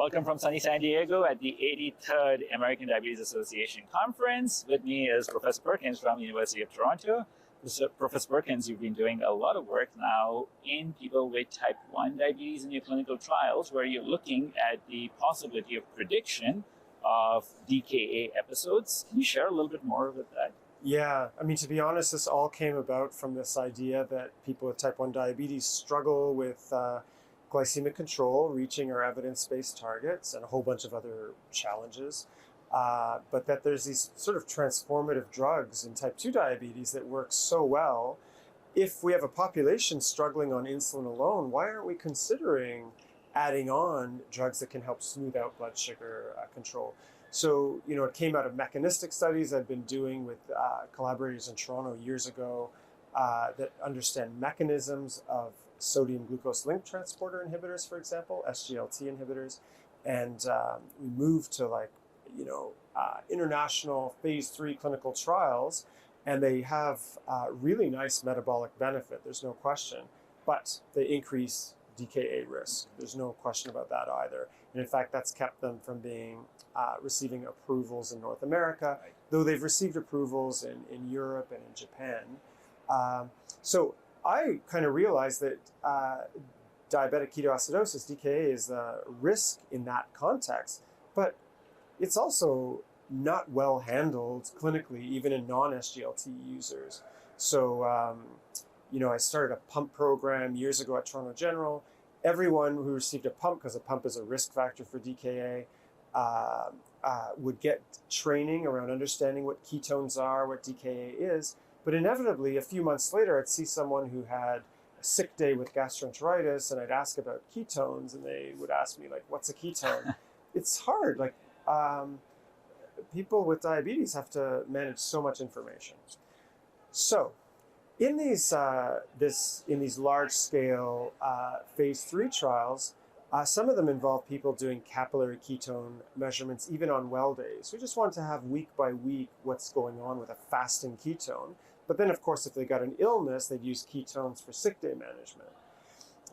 Welcome from sunny San Diego at the 83rd American Diabetes Association Conference. With me is Professor Perkins from the University of Toronto. Professor Perkins, you've been doing a lot of work now in people with type 1 diabetes in your clinical trials, where you're looking at the possibility of prediction of DKA episodes. Can you share a little bit more about that? Yeah, I mean, to be honest, this all came about from this idea that people with type 1 diabetes struggle with glycemic control, reaching our evidence-based targets, and a whole bunch of other challenges. But that there's these sort of transformative drugs in type 2 diabetes that work so well. If we have a population struggling on insulin alone, why aren't we considering adding on drugs that can help smooth out blood sugar control? So, it came out of mechanistic studies I've been doing with collaborators in Toronto years ago that understand mechanisms of sodium glucose link transporter inhibitors, for example, SGLT inhibitors. And we moved to international phase 3 clinical trials, and they have really nice metabolic benefit, there's no question, but they increase DKA risk. There's no question about that either. And in fact, that's kept them from being receiving approvals in North America, though they've received approvals in Europe and in Japan. So I kind of realized that diabetic ketoacidosis, DKA, is a risk in that context, but it's also not well handled clinically, even in non-SGLT users. So, I started a pump program years ago at Toronto General. Everyone who received a pump, because a pump is a risk factor for DKA, would get training around understanding what ketones are, what DKA is. But inevitably, a few months later, I'd see someone who had a sick day with gastroenteritis, and I'd ask about ketones, and they would ask me, what's a ketone? It's hard. People with diabetes have to manage so much information. So, in these large-scale phase 3 trials, some of them involve people doing capillary ketone measurements even on well days. We just want to have week by week what's going on with a fasting ketone. But then, of course, if they got an illness, they'd use ketones for sick day management.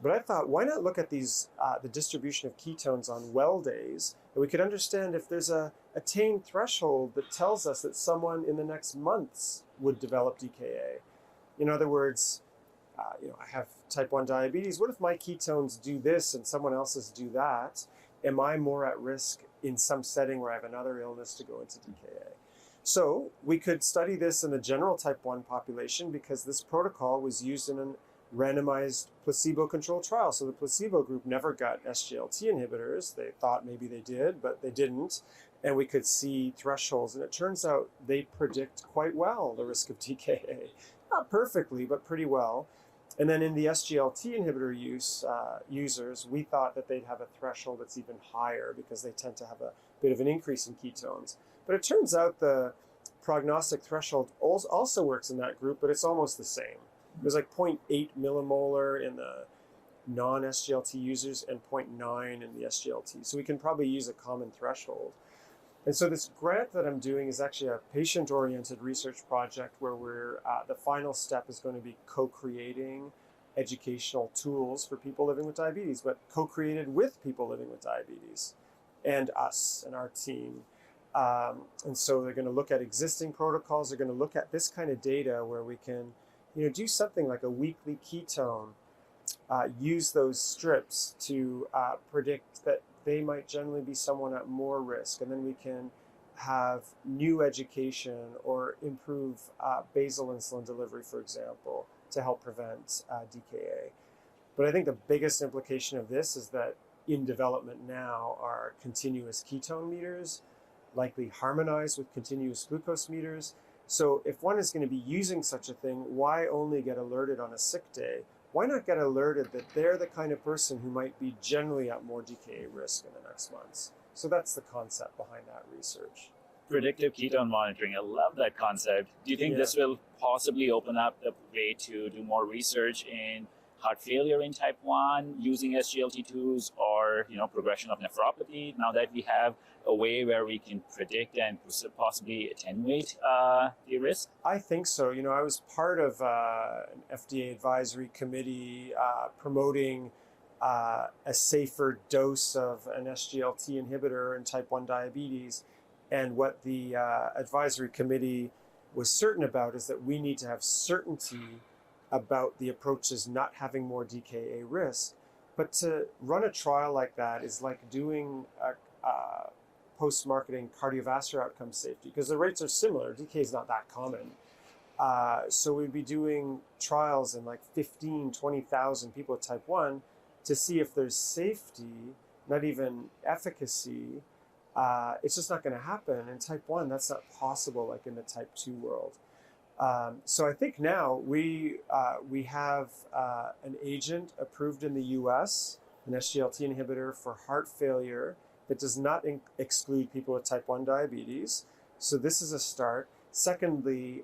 But I thought, why not look at these the distribution of ketones on well days, and we could understand if there's a attained threshold that tells us that someone in the next months would develop DKA. In other words, I have type 1 diabetes. What if my ketones do this and someone else's do that? Am I more at risk in some setting where I have another illness to go into DKA? So we could study this in the general type 1 population, because this protocol was used in a randomized placebo-controlled trial. So the placebo group never got SGLT inhibitors. They thought maybe they did, but they didn't. And we could see thresholds. And it turns out they predict quite well the risk of DKA. Not perfectly, but pretty well. And then in the SGLT inhibitor users, we thought that they'd have a threshold that's even higher, because they tend to have a bit of an increase in ketones. But it turns out the prognostic threshold also works in that group, but it's almost the same. It was 0.8 millimolar in the non-SGLT users and 0.9 in the SGLT. So we can probably use a common threshold. And so this grant that I'm doing is actually a patient-oriented research project where the final step is going to be co-creating educational tools for people living with diabetes, but co-created with people living with diabetes and us and our team. And so they're going to look at existing protocols. They're going to look at this kind of data where we can, do something like a weekly ketone, use those strips to predict that they might generally be someone at more risk. And then we can have new education or improve basal insulin delivery, for example, to help prevent DKA. But I think the biggest implication of this is that in development now are continuous ketone meters, likely harmonized with continuous glucose meters. So if one is going to be using such a thing, why only get alerted on a sick day? Why not get alerted that they're the kind of person who might be generally at more DKA risk in the next months? So that's the concept behind that research. Predictive ketone monitoring. I love that concept. Do you think this will possibly open up the way to do more research in heart failure in type 1 using SGLT2s, or progression of nephropathy, now that we have a way where we can predict and possibly attenuate the risk? I think so. I was part of an FDA advisory committee promoting a safer dose of an SGLT inhibitor in type 1 diabetes. And what the advisory committee was certain about is that we need to have certainty about the approaches not having more DKA risk. But to run a trial like that is like doing a post-marketing cardiovascular outcome safety, because the rates are similar. DKA is not that common. So we'd be doing trials in like 15, 20,000 people with type 1 to see if there's safety, not even efficacy. It's just not going to happen. In type 1, that's not possible like in the type 2 world. So I think now we have an agent approved in the US, an SGLT inhibitor for heart failure that does not exclude people with type 1 diabetes. So this is a start. Secondly,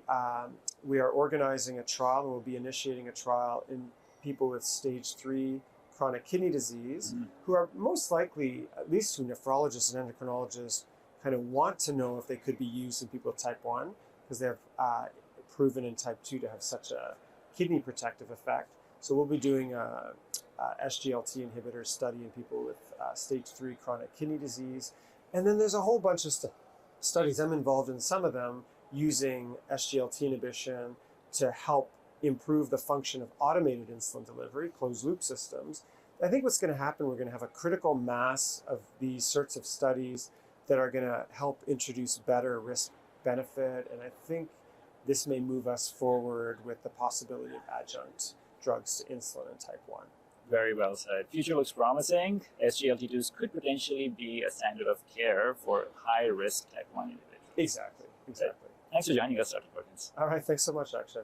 we are organizing a trial, and we'll be initiating a trial in people with stage 3 chronic kidney disease, who are most likely, at least who nephrologists and endocrinologists kind of want to know if they could be used in people with type 1, because they have proven in type 2 to have such a kidney protective effect. So we'll be doing a SGLT inhibitor study in people with stage 3 chronic kidney disease. And then there's a whole bunch of studies, I'm involved in some of them, using SGLT inhibition to help improve the function of automated insulin delivery, closed loop systems. I think what's going to happen, we're going to have a critical mass of these sorts of studies that are going to help introduce better risk benefit. And I think this may move us forward with the possibility of adjunct drugs to insulin in type 1. Very well said. Future looks promising. SGLT2s could potentially be a standard of care for high-risk type 1 individuals. Exactly. Thanks for joining us, Dr. Perkins. All right, thanks so much, Akshay.